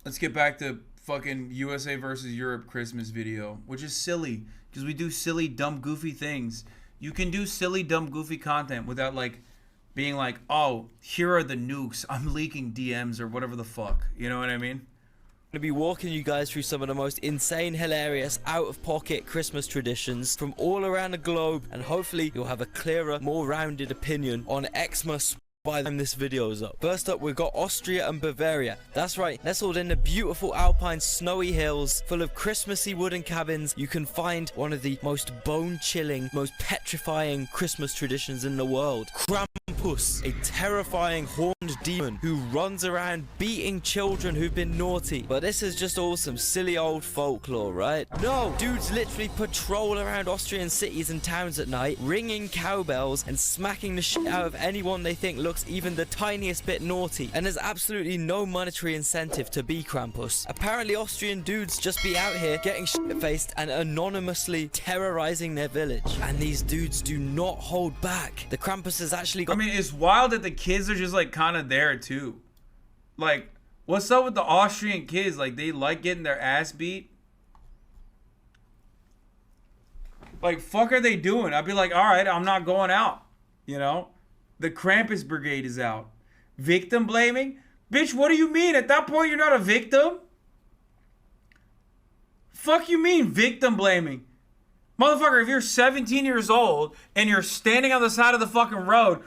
Let's get back to fucking USA versus Europe Christmas video, which is silly because we do silly, dumb, goofy things. You can do silly, dumb, goofy content without like being like, oh, here are the nukes. I'm leaking DMs or whatever the fuck. You know what I mean? Going to be walking you guys through some of the most insane, hilarious, out-of-pocket Christmas traditions from all around the globe, and hopefully you'll have a clearer, more rounded opinion on Xmas by the time this video is up. First up, we've got Austria and Bavaria. That's right, nestled in the beautiful alpine snowy hills full of Christmassy wooden cabins, you can find one of the most bone-chilling, most petrifying Christmas traditions in the world. Krampus, a terrifying horned demon who runs around beating children who've been naughty. But this is just all some silly old folklore, right? No, dudes literally patrol around Austrian cities and towns at night, ringing cowbells and smacking the shit out of anyone they think looks even the tiniest bit naughty. And there's absolutely no monetary incentive to be Krampus. Apparently Austrian dudes just be out here getting shit-faced and anonymously terrorizing their village. And these dudes do not hold back. The Krampus has actually got... I mean, it's wild that the kids are just like kind of there too. Like, what's up with the Austrian kids? Like, they like getting their ass beat. Like, fuck are they doing? I'd be like, all right, I'm not going out. You know? The Krampus brigade is out. Victim blaming? Bitch, what do you mean? At that point, you're not a victim? Fuck you mean victim blaming? Motherfucker, if you're 17 years old and you're standing on the side of the fucking road,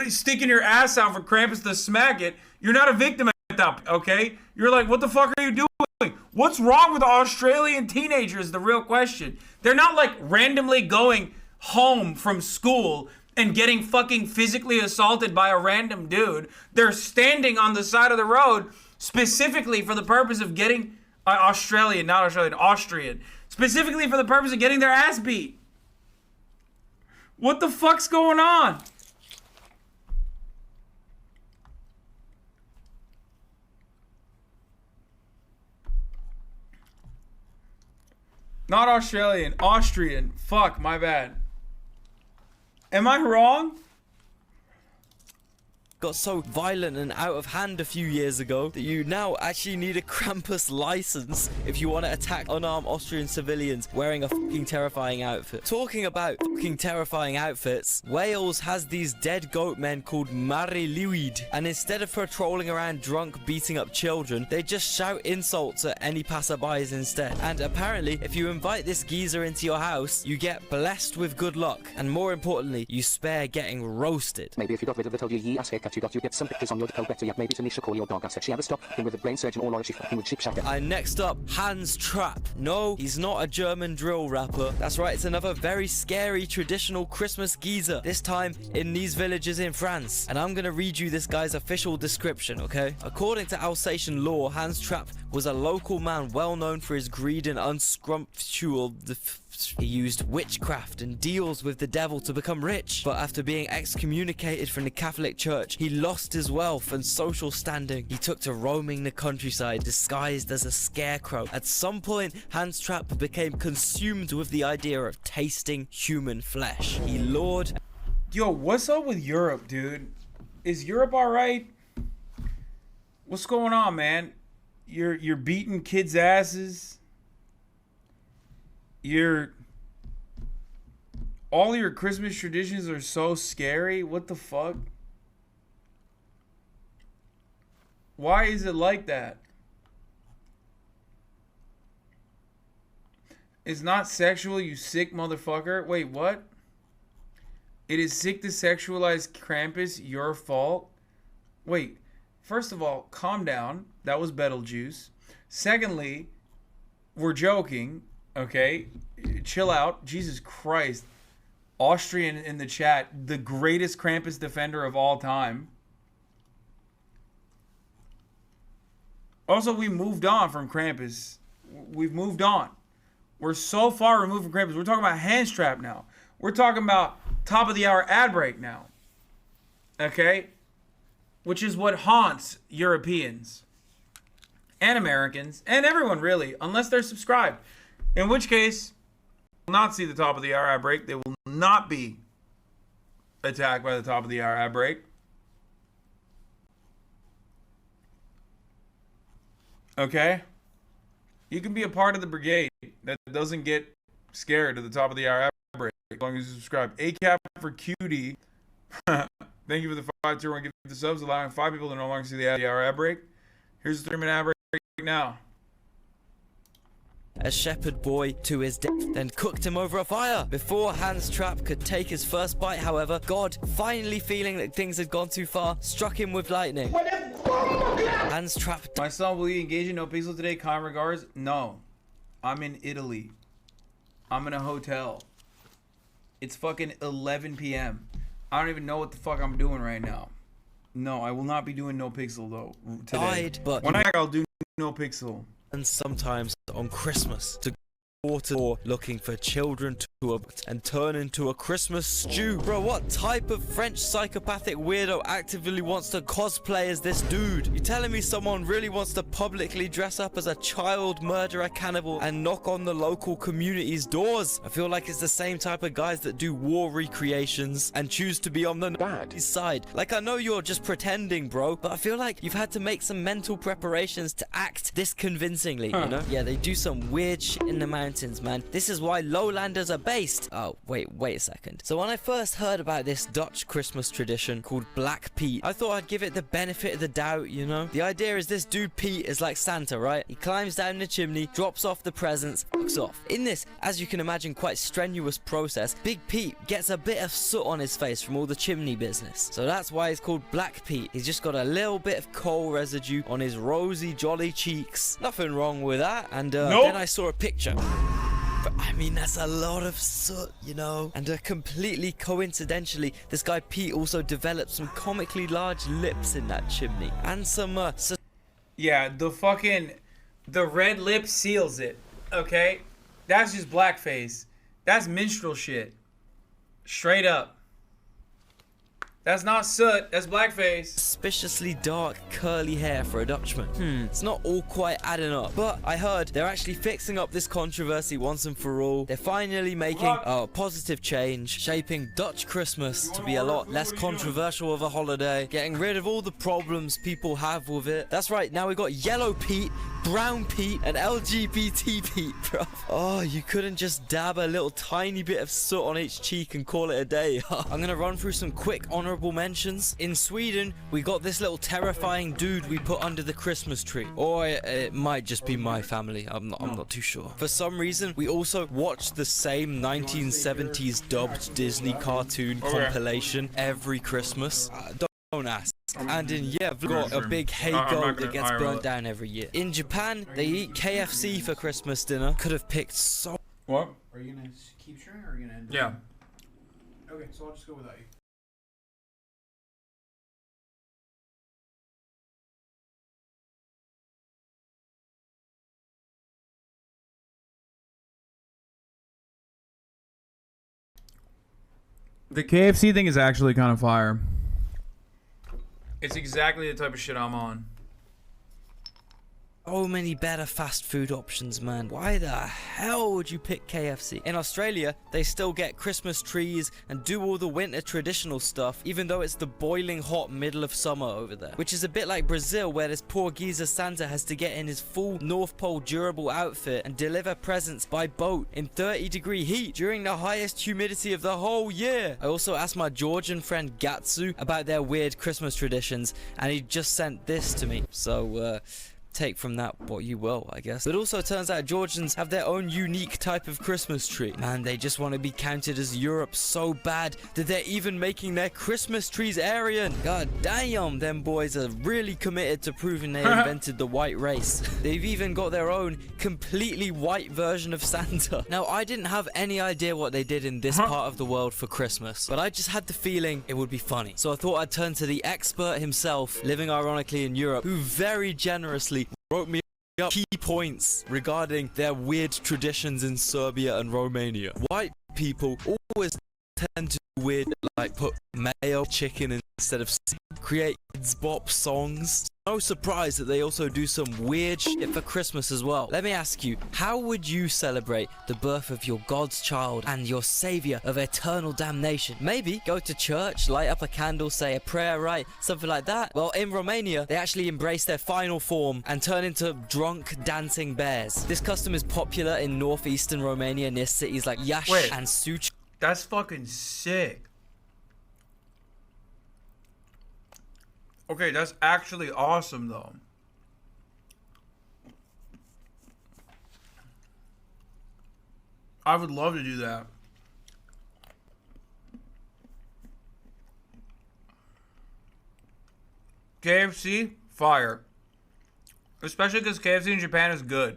sticking your ass out for Krampus to smack it, you're not a victim at that point, okay? You're like, what the fuck are you doing? What's wrong with Australian teenagers is the real question. They're not like randomly going home from school and getting fucking physically assaulted by a random dude. They're standing on the side of the road specifically for the purpose of getting Austrian. Specifically for the purpose of getting their ass beat. What the fuck's going on? Not Australian, Austrian. Fuck, my bad. Am I wrong? Got so violent and out of hand a few years ago that you now actually need a Krampus license if you want to attack unarmed Austrian civilians wearing a fucking terrifying outfit. Talking about fucking terrifying outfits, Wales has these dead goat men called Mariluid, and instead of patrolling around drunk beating up children, they just shout insults at any passerbys instead. And apparently, if you invite this geezer into your house, you get blessed with good luck, and more importantly, you spare getting roasted. Maybe if you got rid of the told you ass haircut you get some pictures on your deco better yet. Maybe Tanisha call your dog. I said she ever stop him with a brain surgeon or she fucking with chip shacker. And next up, Hans Trapp. No, he's not a German drill rapper. That's right, it's another very scary traditional Christmas geezer. This time in these villages in France. And I'm gonna read you this guy's official description, okay? According to Alsatian law, Hans Trapp was a local man well known for his greed and unscrumptious. He used witchcraft and deals with the devil to become rich. But after being excommunicated from the Catholic Church, he lost his wealth and social standing. He took to roaming the countryside disguised as a scarecrow. At some point, Hans Trapp became consumed with the idea of tasting human flesh. He lured... Yo, what's up with Europe, dude? Is Europe alright? What's going on, man? You're beating kids' asses. All your Christmas traditions are so scary. What the fuck? Why is it like that? It's not sexual, you sick motherfucker. Wait, what? It is sick to sexualize Krampus, your fault? Wait, first of all, calm down. That was Betelgeuse. Secondly, we're joking. Okay, chill out. Jesus Christ. Austrian in the chat, the greatest Krampus defender of all time. Also, we moved on from Krampus. We've moved on. We're so far removed from Krampus. We're talking about Hans Trapp now. We're talking about top of the hour ad break now. Okay? Which is what haunts Europeans and Americans and everyone really, unless they're subscribed. In which case, will not see the top of the hour ad break. They will not be attacked by the top of the hour ad break. Okay? You can be a part of the brigade that doesn't get scared at the top of the hour ad break as long as you subscribe. ACAP for cutie. Thank you for the 5 tier 1 gift the subs, allowing 5 people to no longer see the hour ad break. Here's the 3-minute ad break now. A shepherd boy to his death, then cooked him over a fire. Before Hans Trapp could take his first bite, however, God, finally feeling that things had gone too far, struck him with lightning. Hans Trapp. My son, will you engage in No Pixel today? Kind regards. No. I'm in Italy. I'm in a hotel. It's fucking 11 p.m. I don't even know what the fuck I'm doing right now. No, I will not be doing No Pixel though today. But when I'll do No Pixel. And sometimes on Christmas to door to door looking for children to adopt and turn into a Christmas stew. Bro, what type of French psychopathic weirdo actively wants to cosplay as this dude? You telling me someone really wants to publicly dress up as a child murderer cannibal and knock on the local community's doors? I feel like it's the same type of guys that do war recreations and choose to be on the bad side. Like, I know you're just pretending, bro, but I feel like you've had to make some mental preparations to act this convincingly, you know? Yeah, they do some weird shit in the mountains, man. This is why lowlanders are based. Oh, wait a second. So when I first heard about this Dutch Christmas tradition called Black Pete, I thought I'd give it the benefit of the doubt, you know? The idea is this dude Pete is like Santa, right? He climbs down the chimney, drops off the presents, fucks off. In this, as you can imagine, quite strenuous process, Big Pete gets a bit of soot on his face from all the chimney business. So that's why it's called Black Pete. He's just got a little bit of coal residue on his rosy, jolly cheeks. Nothing wrong with that. And then I saw a picture. But, I mean, that's a lot of soot, you know? And completely coincidentally, this guy Pete also developed some comically large lips in that chimney. And some, yeah, the red lip seals it, okay? That's just blackface. That's minstrel shit. Straight up. That's not soot, that's blackface. Suspiciously dark curly hair for a Dutchman. It's not all quite adding up. But I heard they're actually fixing up this controversy once and for all. They're finally making a positive change, shaping Dutch Christmas to be a lot less controversial of a holiday, getting rid of all the problems people have with it. That's right, now we got Yellow Pete, Brown Pete, and LGBT Pete, bro. Oh, you couldn't just dab a little tiny bit of soot on each cheek and call it a day. I'm gonna run through some quick honorable mentions. In Sweden, we got this little terrifying dude we put under the Christmas tree. Or it might just be my family. I'm not too sure. For some reason, we also watched the same 1970s dubbed Disney cartoon compilation every Christmas. Don't ask. And in Yev, we got a big hay goat that gets burnt down every year. In Japan, they eat KFC for Christmas dinner. Could have picked so... What? Are you gonna keep sharing or are you gonna end it? Yeah. Okay, so I'll just go without you. The KFC thing is actually kind of fire. It's exactly the type of shit I'm on. So many better fast food options, man. Why the hell would you pick KFC? In Australia, they still get Christmas trees and do all the winter traditional stuff, even though it's the boiling hot middle of summer over there. Which is a bit like Brazil, where this poor geezer Santa has to get in his full North Pole durable outfit and deliver presents by boat in 30-degree heat during the highest humidity of the whole year. I also asked my Georgian friend Gatsu about their weird Christmas traditions, and he just sent this to me. So, take from that what you will, I guess. But also turns out Georgians have their own unique type of Christmas tree. Man, they just want to be counted as Europe so bad that they're even making their Christmas trees Aryan. God damn, them boys are really committed to proving they invented the white race. They've even got their own completely white version of Santa. Now, I didn't have any idea what they did in this part of the world for Christmas, but I just had the feeling it would be funny. So I thought I'd turn to the expert himself, living ironically in Europe, who very generously wrote me up key points regarding their weird traditions in Serbia and Romania. White people always tend to do weird, like put mayo chicken instead of create kids bop songs. no surprise that they also do some weird shit for Christmas as well. Let me ask you, how would you celebrate the birth of your God's child and your savior of eternal damnation? Maybe go to church, light up a candle, say a prayer, right? Something like that. Well, in Romania, they actually embrace their final form and turn into drunk dancing bears. This custom is popular in northeastern Romania near cities like Iași and Suceava. That's fucking sick. Okay, that's actually awesome though. I would love to do that. KFC, fire. Especially because KFC in Japan is good.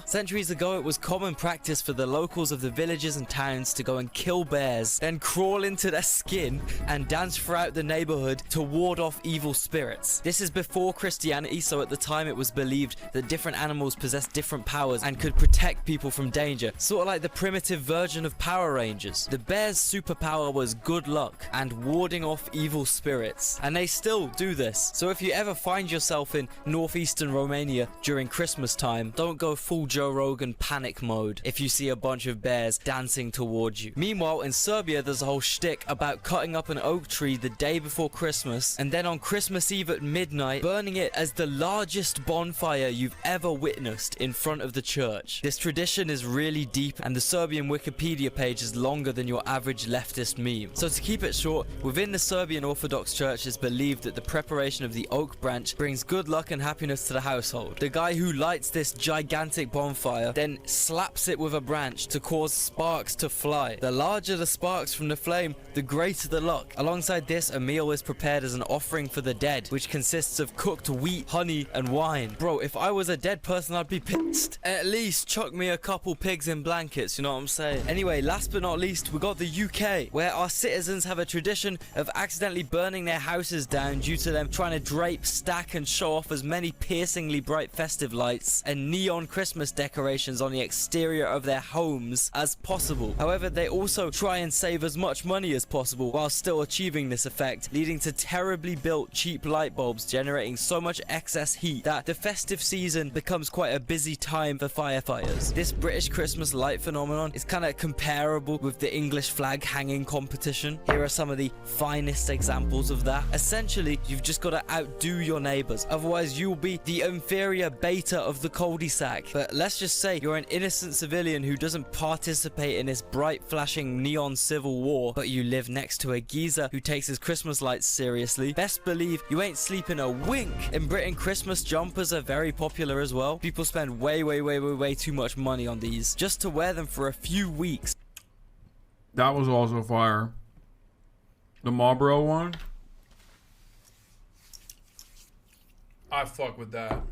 Centuries ago, it was common practice for the locals of the villages and towns to go and kill bears, then crawl into their skin and dance throughout the neighborhood to ward off evil spirits. This is before Christianity, so at the time it was believed that different animals possessed different powers and could protect people from danger, sort of like the primitive version of Power Rangers. The bear's superpower was good luck and warding off evil spirits, and they still do this. So if you ever find yourself in northeastern Romania during Christmas time, don't go full Joe Rogan panic mode if you see a bunch of bears dancing towards you. Meanwhile, in Serbia, there's a whole shtick about cutting up an oak tree the day before Christmas, and then on Christmas Eve at midnight, burning it as the largest bonfire you've ever witnessed in front of the church. This tradition is really deep, and the Serbian Wikipedia page is longer than your average leftist meme. So to keep it short, within the Serbian Orthodox Church, it's believed that the preparation of the oak branch brings good luck and happiness to the household. The guy who lights this gigantic bonfire then slaps it with a branch to cause sparks to fly. The larger the sparks from the flame, the greater the luck. Alongside this, a meal is prepared as an offering for the dead, which consists of cooked wheat, honey, and wine. Bro, if I was a dead person, I'd be pissed. At least chuck me a couple pigs in blankets, you know what I'm saying? Anyway, last but not least, we got the UK, where our citizens have a tradition of accidentally burning their houses down due to them trying to drape, stack, and show off as many piercingly bright festive lights and neon Christmas decorations on the exterior of their homes as possible. However, they also try and save as much money as possible while still achieving this effect, leading to terribly built cheap light bulbs generating so much excess heat that the festive season becomes quite a busy time for firefighters. This British Christmas light phenomenon is kind of comparable with the English flag hanging competition. Here are some of the finest examples of that. Essentially, you've just got to outdo your neighbors, otherwise you'll be the inferior beta of the cul-de-sac. But let's just say you're an innocent civilian who doesn't participate in this bright flashing neon civil war, but you live next to a geezer who takes his Christmas lights seriously. Best believe you ain't sleeping a wink. In Britain, Christmas jumpers are very popular as well. People spend way too much money on these just to wear them for a few weeks. That was also fire. The Marlboro one. I fuck with that.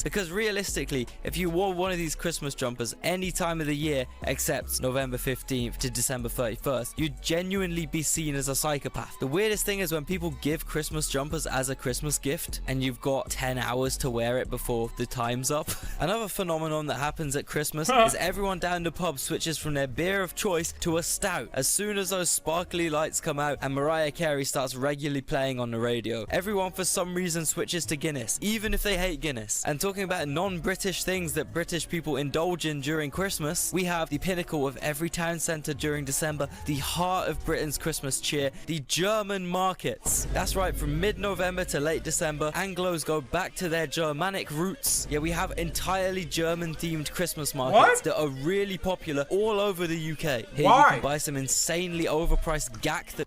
Because realistically, if you wore one of these Christmas jumpers any time of the year except November 15th to December 31st, you'd genuinely be seen as a psychopath. The weirdest thing is when people give Christmas jumpers as a Christmas gift and you've got 10 hours to wear it before the time's up. Another phenomenon that happens at Christmas is everyone down the pub switches from their beer of choice to a stout as soon as those sparkly lights come out and Mariah Carey starts regularly playing on the radio. Everyone for some reason switches to Guinness, even if they hate Guinness. And talking about non-British things that British people indulge in during Christmas, we have the pinnacle of every town centre during December, the heart of Britain's Christmas cheer, the German markets. That's right, from mid-November to late December, Anglos go back to their Germanic roots. Yeah, we have entirely German-themed Christmas markets that are really popular all over the UK. Here you can buy some insanely overpriced gack that...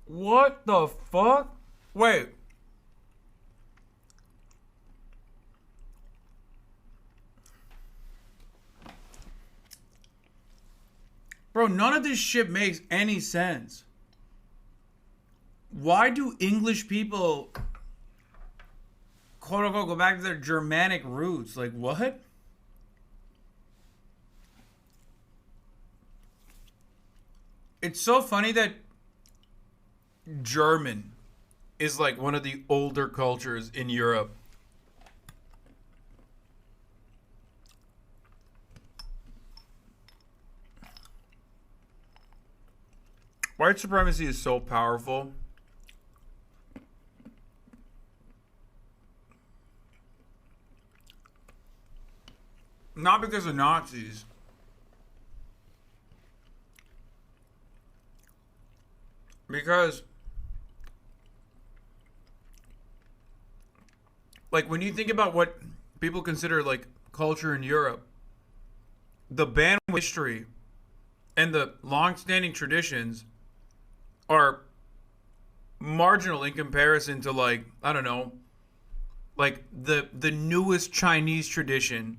What the fuck? Wait. Bro, none of this shit makes any sense. Why do English people, quote unquote, go back to their Germanic roots? Like, what? It's so funny that German is like one of the older cultures in Europe. White supremacy is so powerful. Not because of Nazis. Because, like, when you think about what people consider, like, culture in Europe, the band history and the long-standing traditions are marginal in comparison to, like, I don't know, like, the newest Chinese tradition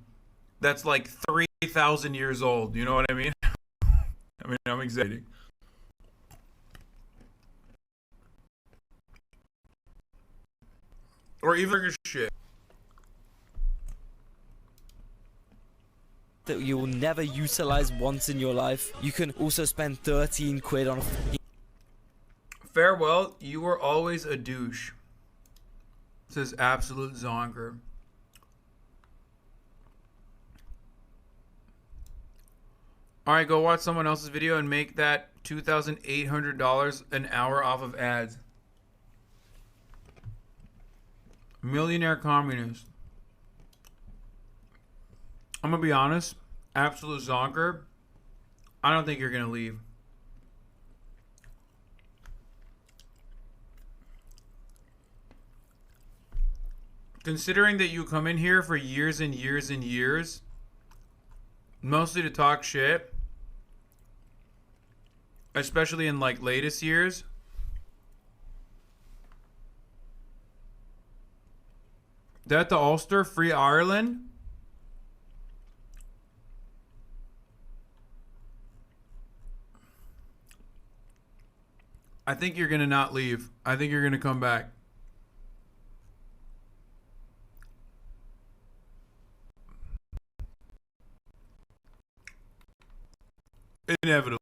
that's, like, 3,000 years old. You know what I mean? I mean, I'm exaggerating. Or even shit. That you will never utilize once in your life. You can also spend 13 quid on a Farewell, you were always a douche. Says Absolute Zonker. Alright, go watch someone else's video and make that $2,800 an hour off of ads. Millionaire communist. I'm gonna be honest, Absolute Zonker, I don't think you're gonna leave. Considering that you come in here for years and years and years, mostly to talk shit, especially in like latest years, that the Ulster Free Ireland. I think you're gonna not leave. I think you're gonna come back. Inevitably.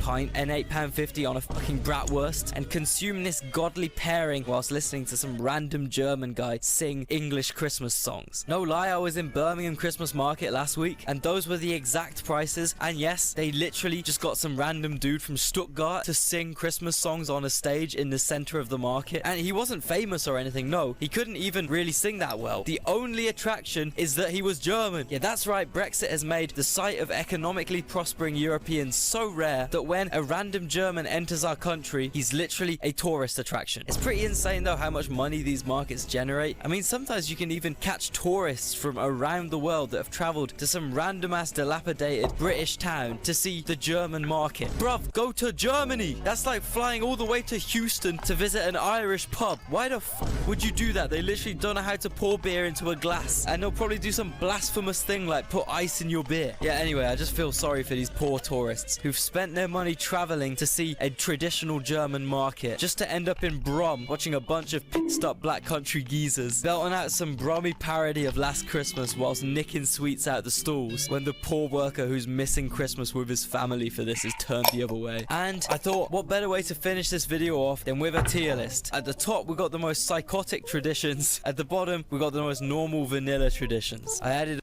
pint and £8.50 on a fucking bratwurst and consume this godly pairing whilst listening to some random German guy sing English Christmas songs. No lie, I was in Birmingham Christmas market last week and those were the exact prices, and yes, they literally just got some random dude from Stuttgart to sing Christmas songs on a stage in the center of the market, and he wasn't famous or anything. No, he couldn't even really sing that well. The only attraction is that he was German. Yeah, that's right, Brexit has made the sight of economically prospering Europeans so rare that when a random German enters our country, he's literally a tourist attraction. It's pretty insane though how much money these markets generate. I mean, sometimes you can even catch tourists from around the world that have traveled to some random ass dilapidated British town to see the German market. Bruv, go to Germany! That's like flying all the way to Houston to visit an Irish pub. Why the f would you do that? They literally don't know how to pour beer into a glass, and they'll probably do some blasphemous thing like put ice in your beer. Yeah, anyway, I just feel sorry for these poor tourists who've spent their money traveling to see a traditional German market just to end up in Brum watching a bunch of pissed up black country geezers belting out some Brummy parody of Last Christmas whilst nicking sweets out the stalls when the poor worker who's missing Christmas with his family for this is turned the other way. And I thought, what better way to finish this video off than with a tier list. At the top we got the most psychotic traditions, at the bottom we got the most normal vanilla traditions. I added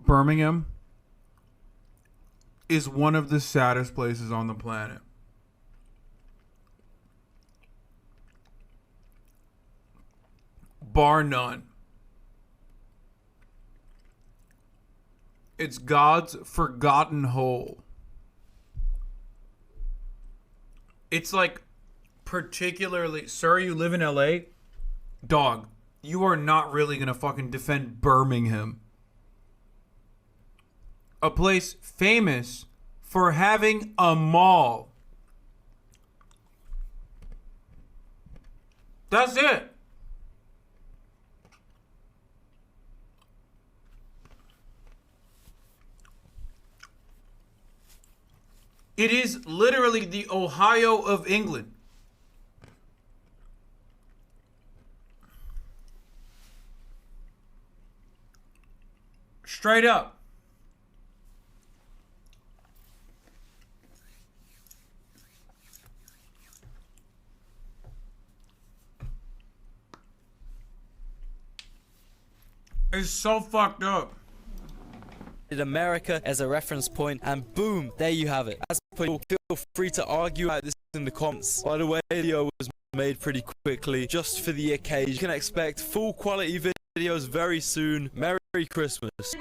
Birmingham is one of the saddest places on the planet. Bar none. It's God's forgotten hole. It's like particularly, sir, you live in LA? Dog, you are not really gonna fucking defend Birmingham. A place famous for having a mall. That's it. It is literally the Ohio of England. Straight up. It's so fucked up. America as a reference point, and boom, there you have it. As per usual, feel free to argue about this in the comments. By the way, the video was made pretty quickly just for the occasion. You can expect full quality videos very soon. Merry Christmas.